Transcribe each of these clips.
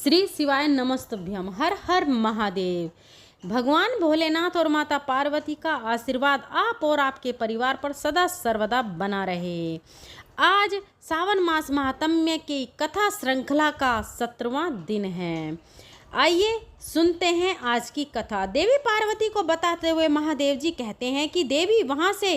श्री शिवाय नमस्तभ्यम। हर हर महादेव। भगवान भोलेनाथ और माता पार्वती का आशीर्वाद आप और आपके परिवार पर सदा सर्वदा बना रहे। आज सावन मास महात्म्य की कथा श्रृंखला का 17वां दिन है। आइए सुनते हैं आज की कथा। देवी पार्वती को बताते हुए महादेव जी कहते हैं कि देवी वहां से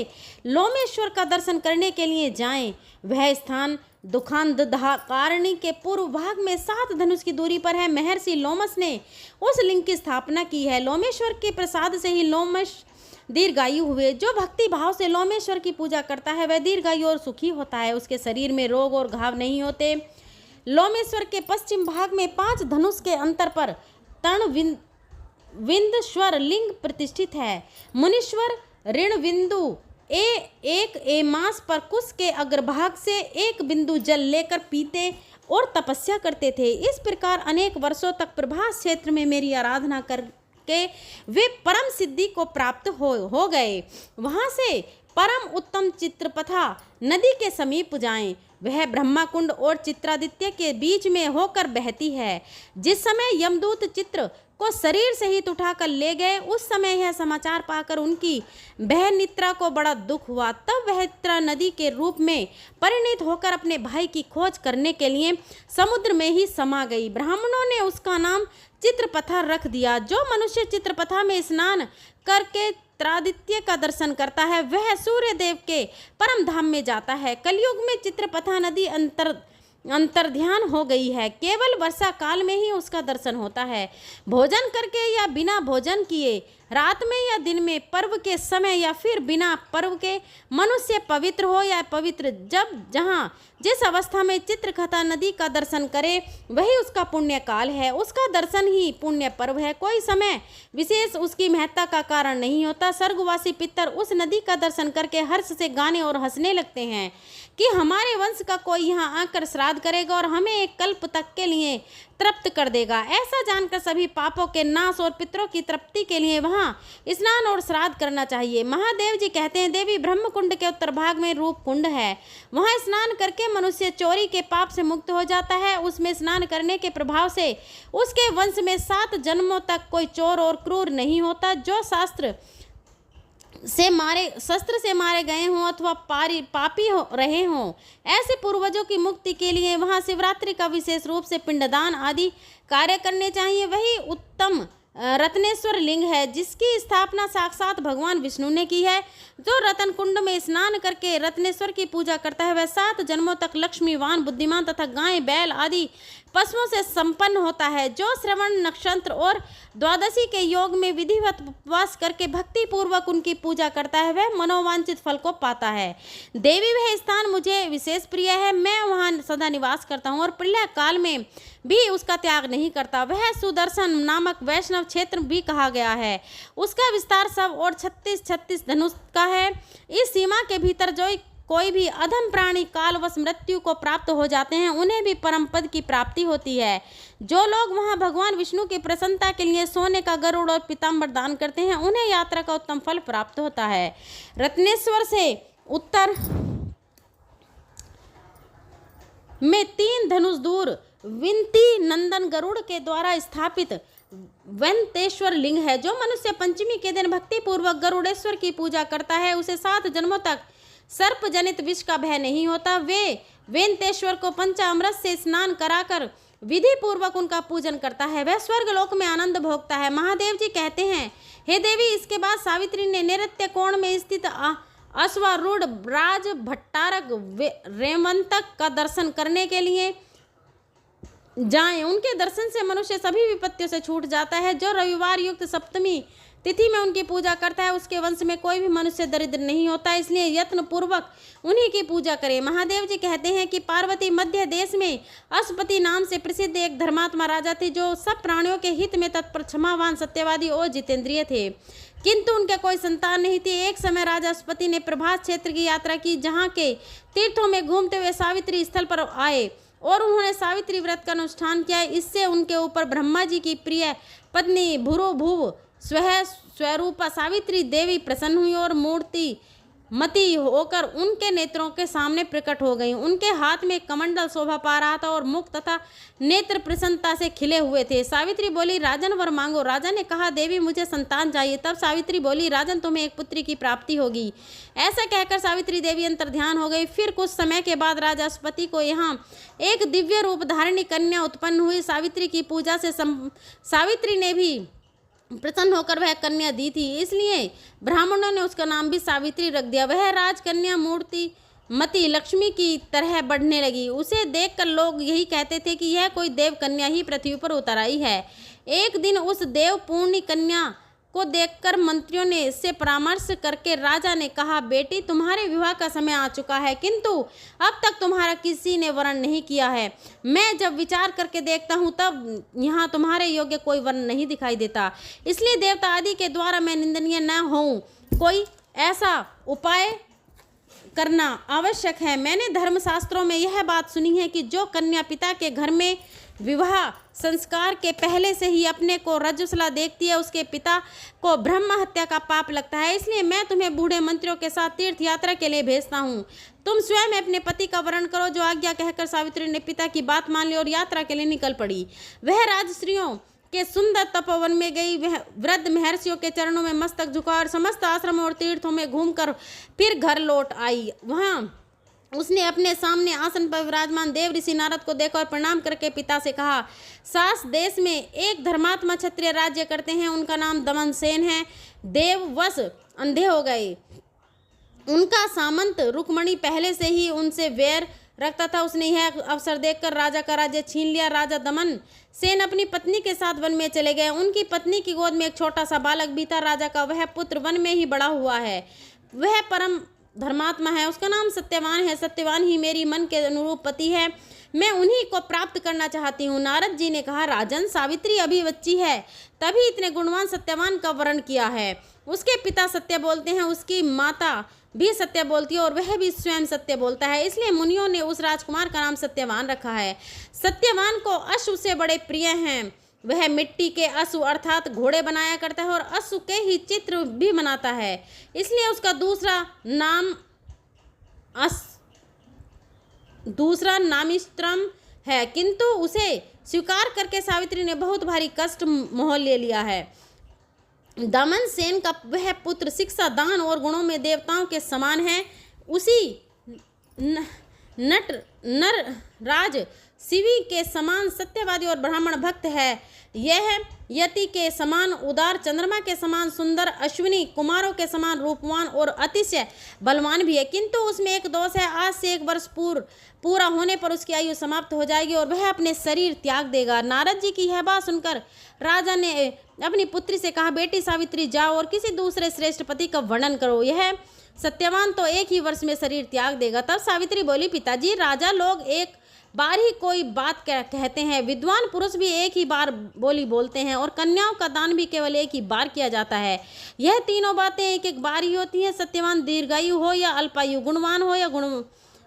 लोमेश्वर का दर्शन करने के लिए जाएं। वह स्थान दुखांधकारणी के पूर्व भाग में 7 धनुष की दूरी पर है। महर्षि लोमस ने उस लिंग की स्थापना की है। लोमेश्वर के प्रसाद से ही लोमश दीर्घायु हुए। जो भक्ति भाव से लोमेश्वर की पूजा करता है वह दीर्घायु और सुखी होता है। उसके शरीर में रोग और घाव नहीं होते। लोमेश्वर के पश्चिम भाग में 5 धनुष के अंतर पर तणविंदश्वर लिंग प्रतिष्ठित है। मुनीश्वर ऋणविंदु एक मास पर कुश के अग्रभाग से एक बिंदु जल लेकर पीते और तपस्या करते थे। इस प्रकार अनेक वर्षों तक प्रभास क्षेत्र में मेरी आराधना करके वे परम सिद्धि को प्राप्त हो गए। वहां से परम उत्तम चित्रपथा नदी के समीप जाएं। वह ब्रह्मा कुंड और चित्रादित्य के बीच में होकर बहती है। जिस समय यमदूत चित्र को शरीर सहित उठाकर ले गए उस समय यह समाचार पाकर उनकी बहन नित्रा को बड़ा दुख हुआ। तब वह नित्रा नदी के रूप में परिणित होकर अपने भाई की खोज करने के लिए समुद्र में ही समा गई। ब्राह्मणों ने उसका नाम चित्रपथा रख दिया। जो मनुष्य चित्रपथा में स्नान करके चित्रादित्य का दर्शन करता है वह सूर्य देव के परम धाम में जाता है। कलयुग में चित्रपथा नदी अंतर्ध्यान हो गई है। केवल वर्षा काल में ही उसका दर्शन होता है। भोजन करके या बिना भोजन किए, रात में या दिन में, पर्व के समय या फिर बिना पर्व के, मनुष्य पवित्र हो या पवित्र, जब जहाँ जिस अवस्था में चित्रकथा नदी का दर्शन करे वही उसका पुण्य काल है। उसका दर्शन ही पुण्य पर्व है। कोई समय विशेष उसकी महत्ता का कारण नहीं होता। स्वर्गवासी पितर उस नदी का दर्शन करके हर्ष से गाने और हंसने लगते हैं कि हमारे वंश का कोई यहाँ आकर श्राद्ध करेगा और हमें एक कल्प तक के लिए तृप्त कर देगा। ऐसा जानकर सभी पापों के नाश और पितरों की तृप्ति के लिए वहाँ स्नान और श्राद्ध करना चाहिए। महादेव जी कहते हैं देवी ब्रह्म कुंड के उत्तर भाग में रूप कुंड है। वहाँ स्नान करके मनुष्य चोरी के पाप से मुक्त हो जाता है। उसमें स्नान करने के प्रभाव से उसके वंश में 7 जन्मों तक कोई चोर और क्रूर नहीं होता। जो शस्त्र से मारे गए हों अथवा पापी रहे हों, ऐसे पूर्वजों की मुक्ति के लिए वहाँ शिवरात्रि का विशेष रूप से पिंडदान आदि कार्य करने चाहिए। वही उत्तम रत्नेश्वर लिंग है जिसकी स्थापना साक्षात भगवान विष्णु ने की है। जो रतन कुंड में स्नान करके रत्नेश्वर की पूजा करता है वह 7 जन्मों तक लक्ष्मीवान, बुद्धिमान तथा गाय बैल आदि पशुओं से संपन्न होता है। जो श्रवण नक्षत्र और द्वादशी के योग में विधिवत उपवास करके भक्ति पूर्वक उनकी पूजा करता है वह मनोवांछित फल को पाता है। देवी वह स्थान मुझे विशेष प्रिय है। मैं वहाँ सदा निवास करता हूँ और प्रलय काल में भी उसका त्याग नहीं करता। वह सुदर्शन नामक वैष्णव क्षेत्र भी कहा गया है। उसका विस्तार सब और 36 धनुष का है। इस सीमा के भीतर जो कोई भी अधम प्राणी कालवश मृत्यु को प्राप्त हो जाते हैं उन्हें भी परम पद की प्राप्ति होती है। जो लोग वहां भगवान विष्णु की प्रसन्नता के लिए सोने का गरुड़ और पीताम्बर दान करते हैं उन्हें यात्रा का उत्तम फल प्राप्त होता है। रत्नेश्वर से उत्तर में 3 धनुष दूर विंती नंदन गरुड़ के द्वारा स्थापित वंतेश्वर लिंग है। जो मनुष्य पंचमी के दिन भक्ति पूर्वक गरुड़ेश्वर की पूजा करता है उसे 7 जन्मों तक सर्प जनित विष का भय नहीं होता। वे वेंतेश्वर को पंचामृत से स्नान कराकर विधि पूर्वक उनका पूजन करता है वह स्वर्गलोक में आनंद भोगता है। महादेव जी कहते हैं हे देवी, इसके बाद सावित्री ने नैऋत्य कोण में स्थित अश्वारूढ़ राज भट्टारक रेवंतक का दर्शन करने के लिए जाएं। उनके दर्शन से मनुष्य सभी विपत्तियों से छूट जाता है। जो रविवार युक्त सप्तमी तिथि में उनकी पूजा करता है उसके वंश में कोई भी मनुष्य दरिद्र नहीं होता। इसलिए यत्न पूर्वक उन्हीं की पूजा करें। महादेव जी कहते हैं कि पार्वती मध्य देश में अश्वपति नाम से प्रसिद्ध एक धर्मात्मा राजा थे जो सब प्राणियों के हित में तत्पर, क्षमावान, सत्यवादी और जितेंद्रिय थे, किंतु उनके कोई संतान नहीं थी। एक समय राजा अश्वपति ने प्रभास क्षेत्र की यात्रा की जहाँ के तीर्थों में घूमते हुए सावित्री स्थल पर आए और उन्होंने सावित्री व्रत का अनुष्ठान किया। इससे उनके ऊपर ब्रह्मा जी की प्रिय पत्नी भूव स्वरूपा सावित्री देवी प्रसन्न हुई और मूर्ति मती होकर उनके नेत्रों के सामने प्रकट हो गई। उनके हाथ में कमंडल शोभा पा रहा था और मुख तथा नेत्र प्रसन्नता से खिले हुए थे। सावित्री बोली, राजन वर मांगो। राजा ने कहा, देवी मुझे संतान चाहिए। तब सावित्री बोली, राजन तुम्हें एक पुत्री की प्राप्ति होगी। ऐसा कहकर सावित्री देवी अंतर्ध्यान हो गई। फिर कुछ समय के बाद राजा अश्वपति को यहाँ एक दिव्य रूप धारिणी कन्या उत्पन्न हुई। सावित्री की पूजा से सावित्री ने भी प्रसन्न होकर वह कन्या दी थी, इसलिए ब्राह्मणों ने उसका नाम भी सावित्री रख दिया। वह राजकन्या मूर्ति मती लक्ष्मी की तरह बढ़ने लगी। उसे देखकर लोग यही कहते थे कि यह कोई देव कन्या ही पृथ्वी पर उतर आई है। एक दिन उस देवपूर्णी कन्या को देखकर मंत्रियों ने इससे परामर्श करके राजा ने कहा, बेटी तुम्हारे विवाह का समय आ चुका है, किंतु अब तक तुम्हारा किसी ने वर्ण नहीं किया है। मैं जब विचार करके देखता हूँ तब यहाँ तुम्हारे योग्य कोई वर्ण नहीं दिखाई देता, इसलिए देवता आदि के द्वारा मैं निंदनीय न हूँ। कोई ऐसा उपाय करना आवश्यक है। मैंने धर्मशास्त्रों में यह बात सुनी है कि जो कन्या पिता के घर में विवाह संस्कार के पहले से ही अपने को रजस्वला देखती है, उसके पिता को ब्रह्म हत्या का पाप लगता है। इसलिए मैं तुम्हें बूढ़े मंत्रियों के साथ तीर्थ यात्रा के लिए भेजता हूँ। तुम स्वयं अपने पति का वर्ण करो। जो आज्ञा कहकर सावित्री ने पिता की बात मान ली और यात्रा के लिए निकल पड़ी। वह राजस्त्रियों के सुंदर तपोवन में गई। वह वृद्ध महर्षियों के चरणों में मस्तक झुका और समस्त आश्रमों और तीर्थों में घूमकर फिर घर लौट आई। वहाँ उसने अपने सामने आसन पर विराजमान देव ऋषि नारद को देखा और प्रणाम करके पिता से कहा, सास देश में एक धर्मात्मा क्षत्रिय राज्य करते हैं, उनका नाम दमन सेन है। देववश अंधे हो गए। उनका सामंत रुक्मणी पहले से ही उनसे वैर रखता था। उसने यह अवसर देखकर राजा का राज्य छीन लिया। राजा दमन सेन अपनी पत्नी के साथ वन में चले गए। उनकी पत्नी की गोद में एक छोटा सा बालक भी था। राजा का वह पुत्र वन में ही बड़ा हुआ है। वह परम धर्मात्मा है, उसका नाम सत्यवान है। सत्यवान ही मेरी मन के अनुरूप पति है। मैं उन्हीं को प्राप्त करना चाहती हूँ। नारद जी ने कहा, राजन सावित्री अभी बच्ची है, तभी इतने गुणवान सत्यवान का वर्ण किया है। उसके पिता सत्य बोलते हैं, उसकी माता भी सत्य बोलती है और वह भी स्वयं सत्य बोलता है, इसलिए मुनियों ने उस राजकुमार का नाम सत्यवान रखा है। सत्यवान को अश्व से बड़े प्रिय हैं। वह मिट्टी के अश्व अर्थात घोड़े बनाया करता है और अश्व के ही चित्र भी बनाता है, इसलिए उसका दूसरा नामित्रम है। किंतु उसे स्वीकार करके सावित्री ने बहुत भारी कष्ट मोह ले लिया है। दमन सेन का वह पुत्र शिक्षा दान और गुणों में देवताओं के समान है। उसी नर राज शिवी के समान सत्यवादी और ब्राह्मण भक्त है। यह यति के समान उदार, चंद्रमा के समान सुंदर, अश्विनी कुमारों के समान रूपवान और अतिशय बलवान भी है। किंतु उसमें एक दोष है, आज से 1 वर्ष पूरा होने पर उसकी आयु समाप्त हो जाएगी और वह अपने शरीर त्याग देगा। नारद जी की यह बात सुनकर राजा ने अपनी पुत्री से कहा, बेटी सावित्री जाओ और किसी दूसरे श्रेष्ठ पति का वर्णन करो। यह सत्यवान तो 1 ही वर्ष में शरीर त्याग देगा। तब सावित्री बोली, पिताजी राजा लोग एक बार ही कोई बात कहते हैं, विद्वान पुरुष भी एक ही बार बोली बोलते हैं और कन्याओं का दान भी केवल 1 ही बार किया जाता है। यह तीनों बातें एक बार ही होती हैं। सत्यवान दीर्घायु हो या अल्पायु, गुणवान हो या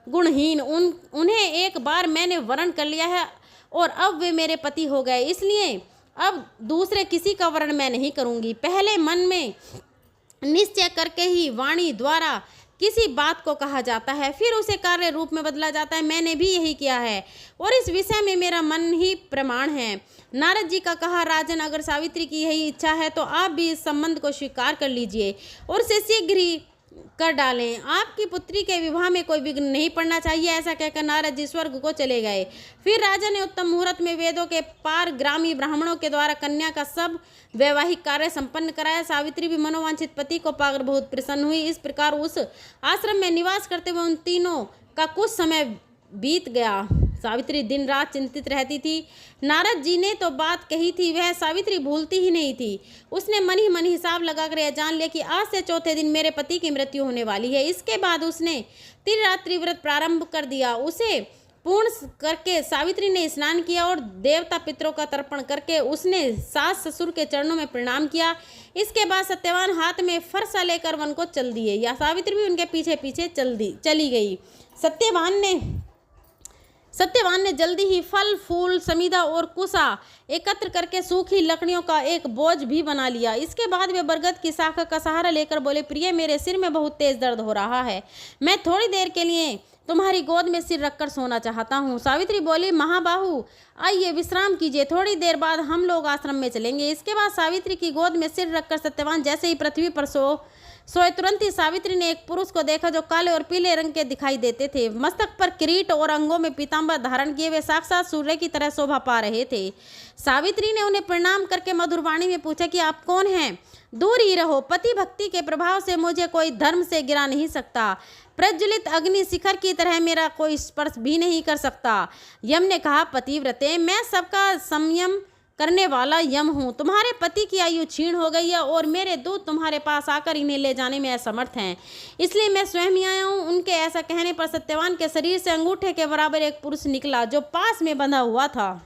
गुणहीन, उन्हें एक बार मैंने वर्ण कर लिया है और अब वे मेरे पति हो गए, इसलिए अब दूसरे किसी का वर्ण मैं नहीं करूँगी। पहले मन में निश्चय करके ही वाणी द्वारा किसी बात को कहा जाता है, फिर उसे कार्य रूप में बदला जाता है। मैंने भी यही किया है और इस विषय में मेरा मन ही प्रमाण है। नारद जी का कहा, राजन अगर सावित्री की यही इच्छा है तो आप भी इस संबंध को स्वीकार कर लीजिए और इसे शीघ्र ही कर डालें। आपकी पुत्री के विवाह में कोई विघ्न नहीं पड़ना चाहिए। ऐसा कहकर नारद जी स्वर्ग को चले गए। फिर राजा ने उत्तम मुहूर्त में वेदों के पार ग्रामी ब्राह्मणों के द्वारा कन्या का सब वैवाहिक कार्य संपन्न कराया। सावित्री भी मनोवांछित पति को पाकर बहुत प्रसन्न हुई। इस प्रकार उस आश्रम में निवास करते हुए उन तीनों का कुछ समय बीत गया। सावित्री दिन रात चिंतित रहती थी। नारद जी ने तो बात कही थी, वह सावित्री भूलती ही नहीं थी। उसने मन ही मन हिसाब लगाकर यह जान लिया कि आज से चौथे दिन मेरे पति की मृत्यु होने वाली है। इसके बाद उसने त्रिरात्रि व्रत प्रारंभ कर दिया। उसे पूर्ण करके सावित्री ने स्नान किया और देवता पितरों का तर्पण करके उसने सास ससुर के चरणों में प्रणाम किया। इसके बाद सत्यवान हाथ में फरसा लेकर वन को चल दिए, या सावित्री भी उनके पीछे पीछे चली गई। सत्यवान ने सत्यवान ने जल्दी ही फल फूल समीधा और कुसा एकत्र करके सूखी लकड़ियों का एक बोझ भी बना लिया। इसके बाद वे बरगद की शाखा का सहारा लेकर बोले, प्रिय, मेरे सिर में बहुत तेज दर्द हो रहा है, मैं थोड़ी देर के लिए तुम्हारी गोद में सिर रखकर सोना चाहता हूँ। सावित्री बोली, महाबाहु, आइए विश्राम कीजिए, थोड़ी देर बाद हम लोग आश्रम में चलेंगे। इसके बाद सावित्री की गोद में सिर रखकर सत्यवान जैसे ही पृथ्वी पर सोए तुरंत ही सावित्री ने एक पुरुष को देखा जो काले और पीले रंग के दिखाई देते थे। मस्तक पर किरीट और अंगों में पीतांबर धारण किए वे साक्षात सूर्य की तरह शोभा पा रहे थे। सावित्री ने उन्हें प्रणाम करके मधुर वाणी में पूछा कि आप कौन हैं? दूर ही रहो, पति भक्ति के प्रभाव से मुझे कोई धर्म से गिरा नहीं सकता। प्रज्वलित अग्नि शिखर की तरह मेरा कोई स्पर्श भी नहीं कर सकता। यम ने कहा, पतिव्रते, मैं सबका संयम करने वाला यम हूँ। तुम्हारे पति की आयु क्षीण हो गई है और मेरे दूत तुम्हारे पास आकर इन्हें ले जाने में असमर्थ हैं, इसलिए मैं स्वयं ही आया हूँ। उनके ऐसा कहने पर सत्यवान के शरीर से अंगूठे के बराबर एक पुरुष निकला जो पास में बंधा हुआ था।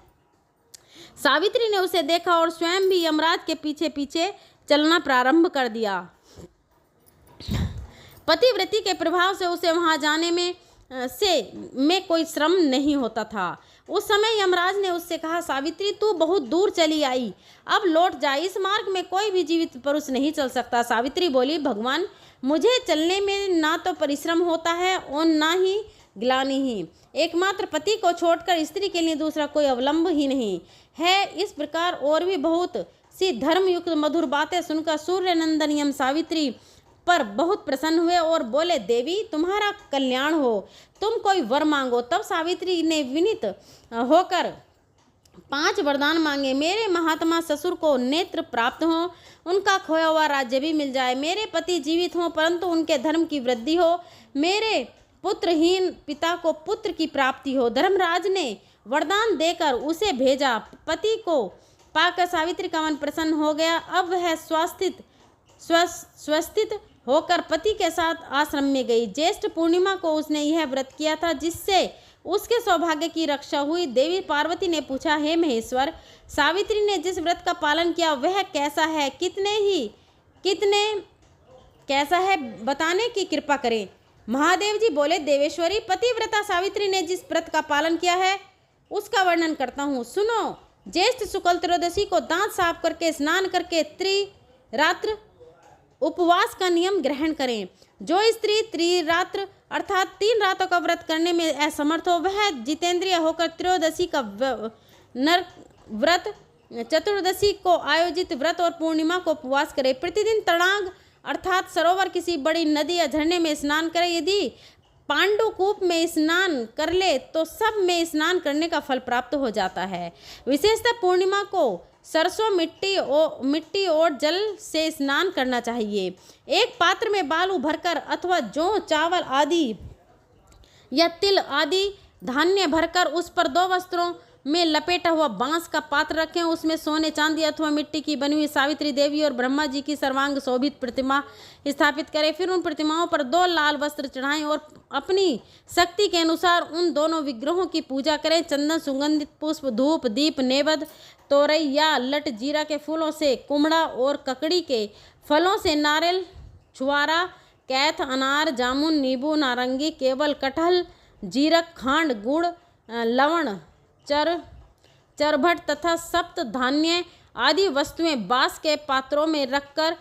सावित्री ने उसे देखा और स्वयं भी यमराज के पीछे पीछे चलना प्रारंभ कर दिया। पतिव्रती के प्रभाव से उसे वहां जाने में कोई श्रम नहीं होता था। उस समय यमराज ने उससे कहा, सावित्री, तू बहुत दूर चली आई, अब लौट जा, इस मार्ग में कोई भी जीवित पुरुष नहीं चल सकता। सावित्री बोली, भगवान, मुझे चलने में ना तो परिश्रम होता है और ना ही ग्लानि ही। एकमात्र पति को छोड़कर स्त्री के लिए दूसरा कोई अवलंब ही नहीं है। इस प्रकार और भी बहुत सी धर्मयुक्त मधुर बातें सुनकर सूर्य नंदन यम सावित्री पर बहुत प्रसन्न हुए और बोले, देवी, तुम्हारा कल्याण हो, तुम कोई वर मांगो। तब सावित्री ने विनीत होकर 5 वरदान मांगे। मेरे महात्मा ससुर को नेत्र प्राप्त हो, उनका खोया हुआ राज्य भी मिल जाए, मेरे पति जीवित हों परंतु उनके धर्म की वृद्धि हो, मेरे पुत्रहीन पिता को पुत्र की प्राप्ति हो। धर्मराज ने वरदान देकर उसे भेजा। पति को पाकर सावित्री का मन प्रसन्न हो गया। अब वह स्वस्थित होकर पति के साथ आश्रम में गई। ज्येष्ठ पूर्णिमा को उसने यह व्रत किया था जिससे उसके सौभाग्य की रक्षा हुई। देवी पार्वती ने पूछा, हे महेश्वर, सावित्री ने जिस व्रत का पालन किया वह कैसा है, कैसा है, बताने की कृपा करें। महादेव जी बोले, देवेश्वरी, पतिव्रता सावित्री ने जिस व्रत का पालन किया है उसका वर्णन करता हूँ, सुनो। ज्येष्ठ शुक्ल त्रयोदशी को दांत साफ करके स्नान करके त्रिरात्र उपवास का नियम ग्रहण करें। जो स्त्री त्रिरात्र अर्थात 3 रातों का व्रत करने में असमर्थ हो वह जितेंद्रिय होकर त्रयोदशी का व्रत, चतुर्दशी को आयोजित व्रत और पूर्णिमा को उपवास करे। प्रतिदिन तड़ाग अर्थात सरोवर, किसी बड़ी नदी या झरने में स्नान करे। यदि पांडुकूप में स्नान कर ले तो सब में स्नान करने का फल प्राप्त हो जाता है। विशेषतः पूर्णिमा को सरसों मिट्टी और जल से स्नान करना चाहिए। एक पात्र में बालू भरकर अथवा जौ, चावल आदि या तिल आदि धान्य भरकर उस पर 2 वस्त्रों में लपेटा हुआ बांस का पात्र रखें। उसमें सोने, चांदी अथवा मिट्टी की बनी हुई सावित्री देवी और ब्रह्मा जी की सर्वांग शोभित प्रतिमा स्थापित करें। फिर उन प्रतिमाओं पर 2 लाल वस्त्र चढ़ाएं और अपनी शक्ति के अनुसार उन दोनों विग्रहों की पूजा करें। चंदन, सुगंधित पुष्प, धूप, दीप, नैवेद्य, तोरई या लट, जीरा के फूलों से, कुमड़ा और ककड़ी के फलों से, नारियल, छुआरा, कैथ, अनार, जामुन, नींबू, नारंगी, केवल, कटहल, जीरक, खांड, गुड़, लवण, चरभट तथा सप्त धान्य आदि वस्तुएं बांस के पात्रों में रखकर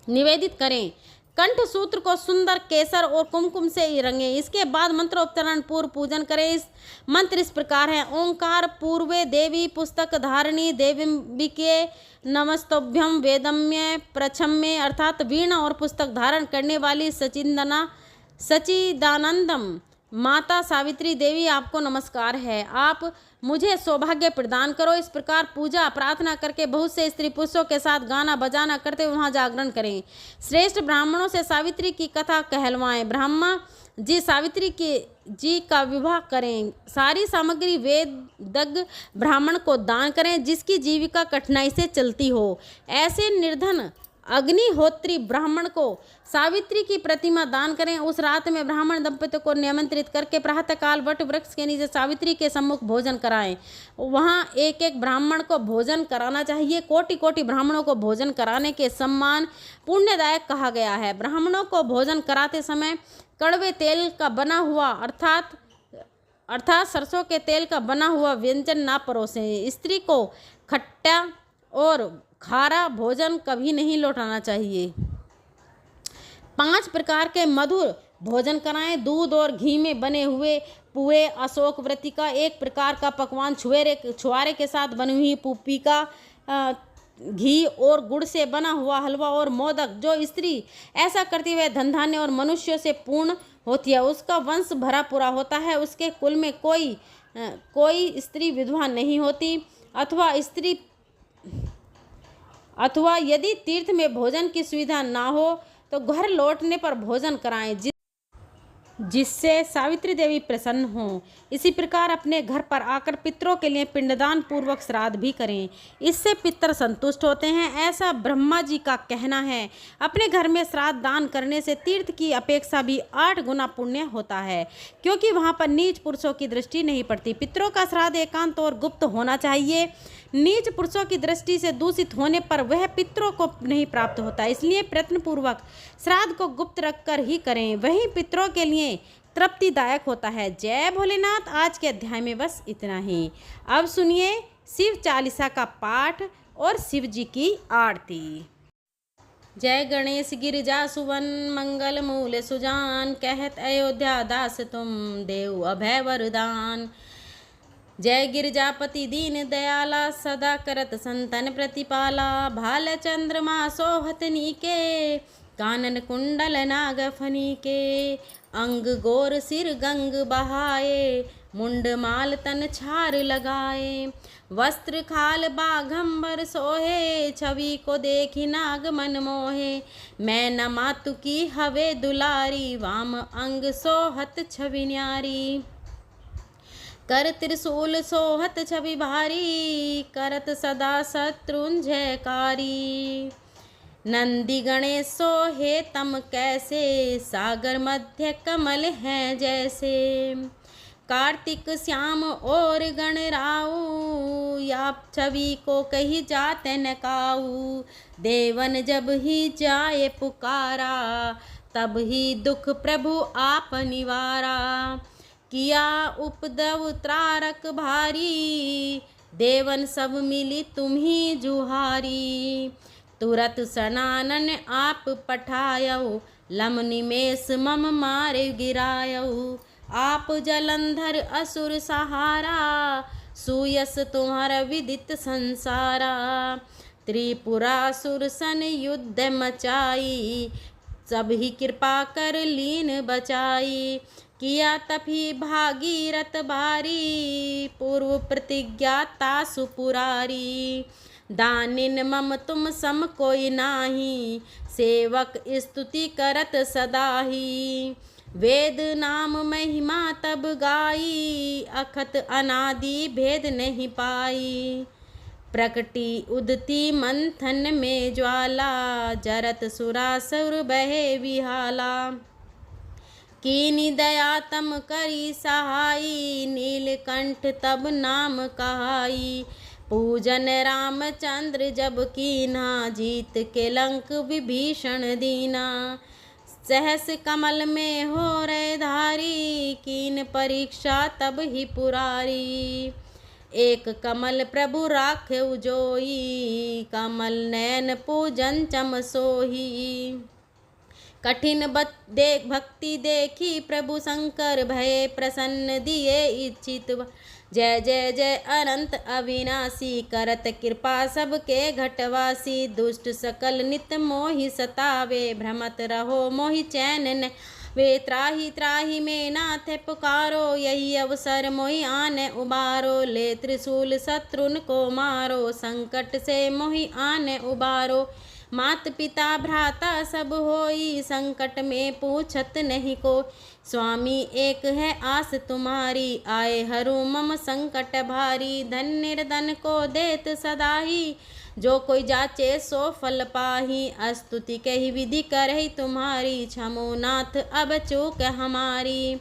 निवेदित करें। कंठ सूत्र को सुंदर केसर और कुमकुम से रंगें। इसके बाद मंत्रोच्चारण पूर्व पूजन करें। इस मंत्र इस प्रकार है, ओंकार पूर्वे देवी पुस्तक धारिणी देवींबिके नमस्तोभ्यम वेदम्य प्रछम्य अर्थात वीणा और पुस्तक धारण करने वाली सचिदानंदम माता सावित्री देवी आपको नमस्कार है, आप मुझे सौभाग्य प्रदान करो। इस प्रकार पूजा प्रार्थना करके बहुत से स्त्री पुरुषों के साथ गाना बजाना करते वहाँ जागरण करें। श्रेष्ठ ब्राह्मणों से सावित्री की कथा कहलवाएं। ब्रह्मा जी सावित्री जी का विवाह करें। सारी सामग्री वेदज्ञ ब्राह्मण को दान करें जिसकी जीविका कठिनाई से चलती हो। ऐसे निर्धन अग्निहोत्री ब्राह्मण को सावित्री की प्रतिमा दान करें। उस रात में ब्राह्मण दंपति को निमंत्रित करके प्रातःकाल वट वृक्ष के नीचे सावित्री के सम्मुख भोजन कराएं। वहाँ एक एक ब्राह्मण को भोजन कराना चाहिए। कोटि कोटि ब्राह्मणों को भोजन कराने के सम्मान पुण्यदायक कहा गया है। ब्राह्मणों को भोजन कराते समय कड़वे तेल का बना हुआ अर्थात सरसों के तेल का बना हुआ व्यंजन ना परोसें। स्त्री को खट्टा और खारा भोजन कभी नहीं लौटाना चाहिए। 5 प्रकार के मधुर भोजन कराएं। दूध और घी में बने हुए पुए, अशोक वृत्ति का एक प्रकार का पकवान, छुआरे के साथ बनी हुई पुपी का घी और गुड़ से बना हुआ हलवा और मोदक। जो स्त्री ऐसा करती वह धन धान्य और मनुष्यों से पूर्ण होती है, उसका वंश भरा पूरा होता है, उसके कुल में कोई स्त्री विधवा नहीं होती। अथवा यदि तीर्थ में भोजन की सुविधा ना हो तो घर लौटने पर भोजन कराएं, जिससे सावित्री देवी प्रसन्न हो। इसी प्रकार अपने घर पर आकर पितरों के लिए पिंडदान पूर्वक श्राद्ध भी करें, इससे पितर संतुष्ट होते हैं, ऐसा ब्रह्मा जी का कहना है। अपने घर में श्राद्ध दान करने से तीर्थ की अपेक्षा भी 8 गुना पुण्य होता है, क्योंकि वहाँ पर नीच पुरुषों की दृष्टि नहीं पड़ती। पितरों का श्राद्ध एकांत और गुप्त होना चाहिए। नीच पुरुषों की दृष्टि से दूषित होने पर वह पितरों को नहीं प्राप्त होता, इसलिए प्रयत्नपूर्वक श्राद्ध को गुप्त रखकर ही करें, वही पितरों के लिए तृप्तिदायक होता है। जय भोलेनाथ। आज के अध्याय में बस इतना ही। अब सुनिए शिव चालीसा का पाठ और शिव जी की आरती। जय गणेश गिरिजा सुवन मंगल मूल सुजान, कहत अयोध्या दास तुम देव अभय वरदान। जय गिरिजापति दीन दयाला, सदा करत संतन प्रतिपाला। भाल चंद्रमा सोहत नीके, कानन कुंडल नाग फनीके। अंग गोर सिर गंग बहाए, मुंड माल तन छार लगाए। वस्त्र खाल बाघंबर सोहे, छवि को देखी नाग मन मोहे। मैं न मातु की हवे दुलारी, वाम अंग सोहत छवि न्यारी। कर त्रिशूल सोहत छवि भारी, करत सदा शत्रुंजयकारी। नंदी गणेश सोहे तम कैसे, सागर मध्य कमल हैं जैसे। कार्तिक श्याम और गणराऊ, या छवि को कही जाते न काऊ। देवन जब ही जाए पुकारा, तब ही दुख प्रभु आप निवारा। किया उपद्रव त्रारक भारी, देवन सब मिली तुम्ही जुहारी। तुरत सनानन आप पठायऊ, लम निमेष मम मारे गिरायऊ। आप जलंधर असुर सहारा, सुयस तुम्हारा विदित संसारा। त्रिपुरासुर सन युद्ध मचाई, सब ही कृपा कर लीन बचाई। किया तभी भागीरथ भारी, पूर्व प्रतिज्ञा तासु पुरारी। दानिन मम तुम सम कोई नाही, सेवक स्तुति करत सदाही। वेद नाम महिमा तब गाई, अखत अनादि भेद नहीं पाई। प्रकटी उदती मंथन में ज्वाला, जरत सुरासुर बहे विहाला। कीनी दया तम करी सहाई, नीलकंठ तब नाम कहाई। पूजन रामचंद्र जब कीना, जीत के लंक विभीषण दीना। सहस कमल में हो रे धारी, कीन परीक्षा तब ही पुरारी। एक कमल प्रभु राखे उजोई, कमल नयन पूजन चम सोही। कठिन भक्ति देखी प्रभु शंकर, भये प्रसन्न दिए इच्छित। जय जय जय अनंत अविनाशी, करत कृपा सबके घटवासी। दुष्ट सकल नित मोहि सतावे, भ्रमत रहो मोहि चैन न वे। त्राहि त्राहि में नाथ पुकारो, यही अवसर मोहि आने उबारो। ले त्रिशूल शत्रुन को मारो, संकट से मोहि आने उबारो। मात पिता भ्राता सब होई, संकट में पूछत नहीं को। स्वामी एक है आस तुम्हारी, आए हरू मम संकट भारी। धन निर्धन को देत सदाही, जो कोई जाचे सो फल पाही। स्तुति कही विधि करहि तुम्हारी, क्षमो नाथ अब चूक हमारी।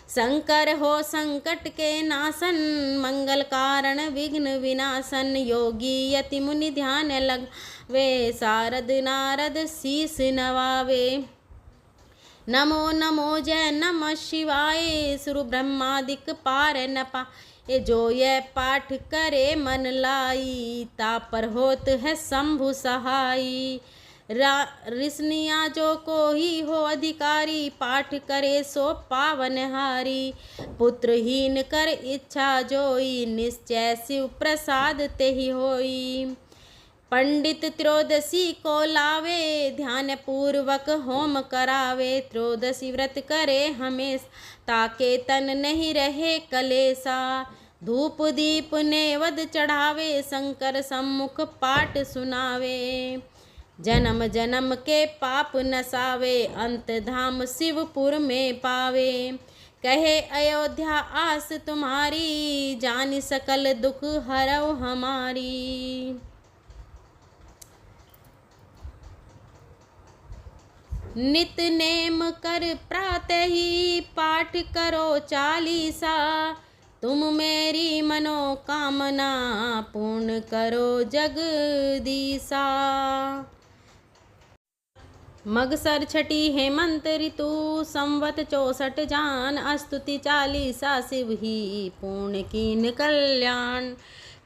शंकर हो संकट के नासन, मंगल कारण विघ्न विनाशन। योगी यति मुनि ध्यान लग वे, सारद नारद शीस नवावे। नमो नमो जय नमः शिवाय, सुर ब्रह्मादिक पार न पा। ये जो यह पाठ करे मन लाई, तापर होत है शंभु सहाई। ऋषनिया जो को ही हो अधिकारी, पाठ करे सो पावन हारी। पुत्रहीन कर इच्छा जोई, निश्चय शिव प्रसाद ते ही होई। पंडित त्रयोदशी को लावे, ध्यान पूर्वक होम करावे। त्रयोदशी व्रत करे हमेशा, ताके तन नहीं रहे कलेसा। धूप दीप नेवद चढ़ावे, शंकर सम्मुख पाठ सुनावे। जन्म जन्म के पाप नसावे, अंत धाम शिवपुर में पावे। कहे अयोध्या आस तुम्हारी, जान सकल दुख हरौ हमारी। नित नेम कर प्रातः ही, पाठ करो चालीसा। तुम मेरी मनोकामना, पूर्ण करो जगदीसा। मगसर छठी हेमंत ऋतु, संवत 64 जान। स्तुति चालीसा शिव ही, पूर्ण कीन कल्याण।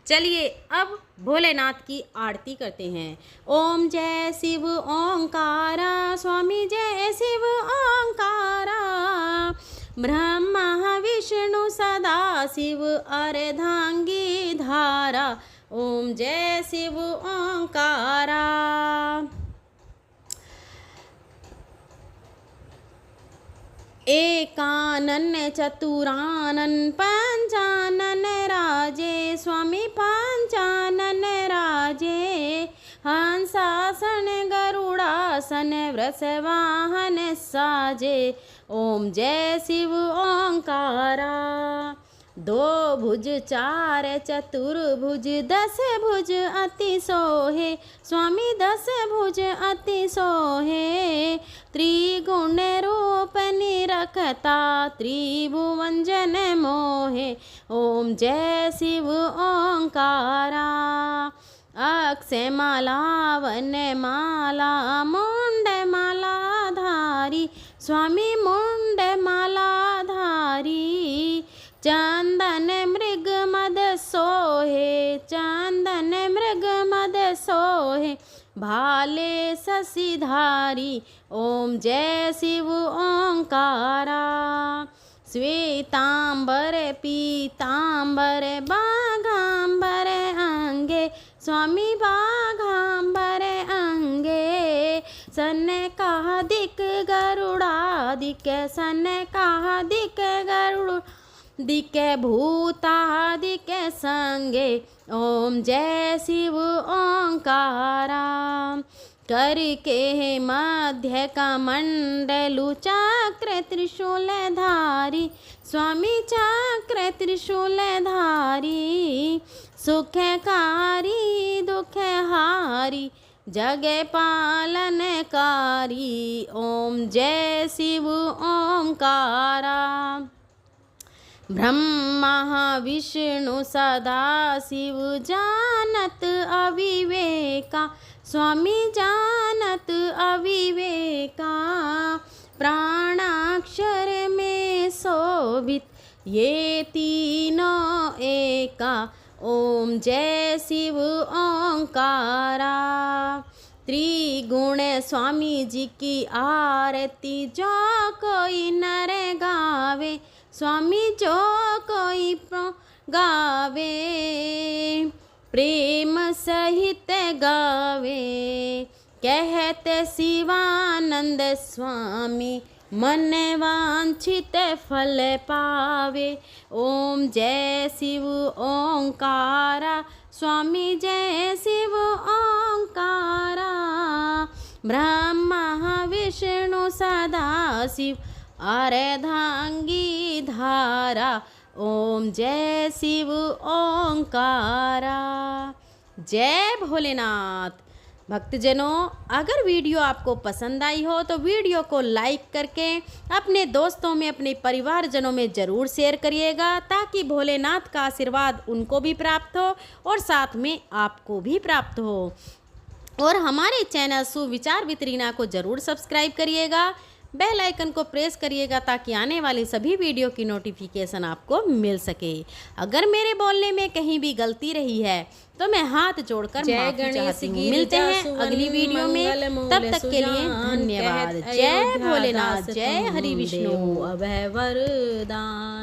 चलिए अब भोलेनाथ की आरती करते हैं। ओम जय शिव ओंकारा, स्वामी जय शिव ओंकारा। ब्रह्मा विष्णु सदा शिव, अर्धांगी धारा। ओम जय शिव ओंकारा। एकानन चतुरानन, पंचानन राजे। स्वामी पंचानन राजे, हंसासन गरुड़ासन, वृषवाहन साजे। ओम जय शिव ओंकारा। दो भुज चार चतुर्भुज, 10 भुज अति सोहे। स्वामी 10 भुज अति सोहे। त्रिगुण रूप निरखता, त्रिभुवन जन मोहे। ओम जय शिव ओंकारा। अक्षय माला वन माला, मुंड माला धारी। स्वामी मुंड माला धारी। चंदन मृग मद सोहे, चंदन मृग मद सोहे। भाले शशिधारी। ओम जय शिव ओंकारा। श्वेतांबर पीतांबर, बाघांबर अंगे। स्वामी बाघांबर अंगे। सनकादिक गरुड़ादिक, सनकादिक गरुड़ दिके भूतादिक संगे। ओम जय शिव ओंकारा। करके मध्य का मंडलु, चक्र त्रिशूल धारी। स्वामी चक्र त्रिशूल धारी। सुखकारी दुख हारी, जग पालनकारी। ओम जय शिव ओंकारा। ब्रह्मा विष्णु सदा शिव, जानत अविवेका। स्वामी जानत अविवेका। प्राणाक्षर में शोभित, ये तीनों एका। ओम जय शिव ओंकारा। त्रिगुण स्वामी जी की आरती, जो कोई नर गावे। स्वामी जो कोई गावे, प्रेम सहित गावे। कहते शिवानंद स्वामी, मन वांछित फल पावे। ओम जय शिव ओंकारा। स्वामी जय शिव ओंकारा। ब्रह्मा विष्णु सदा शिव, अर्धांगी धारा। ओम जय शिव ओंकारा। जय भोलेनाथ। भक्तजनों, अगर वीडियो आपको पसंद आई हो तो वीडियो को लाइक करके अपने दोस्तों में, अपने परिवारजनों में ज़रूर शेयर करिएगा, ताकि भोलेनाथ का आशीर्वाद उनको भी प्राप्त हो और साथ में आपको भी प्राप्त हो। और हमारे चैनल सुविचार विद रीना को ज़रूर सब्सक्राइब करिएगा। बेल आइकन को प्रेस करिएगा ताकि आने वाली सभी वीडियो की नोटिफिकेशन आपको मिल सके। अगर मेरे बोलने में कहीं भी गलती रही है तो मैं हाथ जोड़कर माफी चाहती हूँ। मिलते हैं अगली वीडियो में, तब तक के लिए धन्यवाद। जय भोलेनाथ, जय हरि विष्णु। अब है वरदान।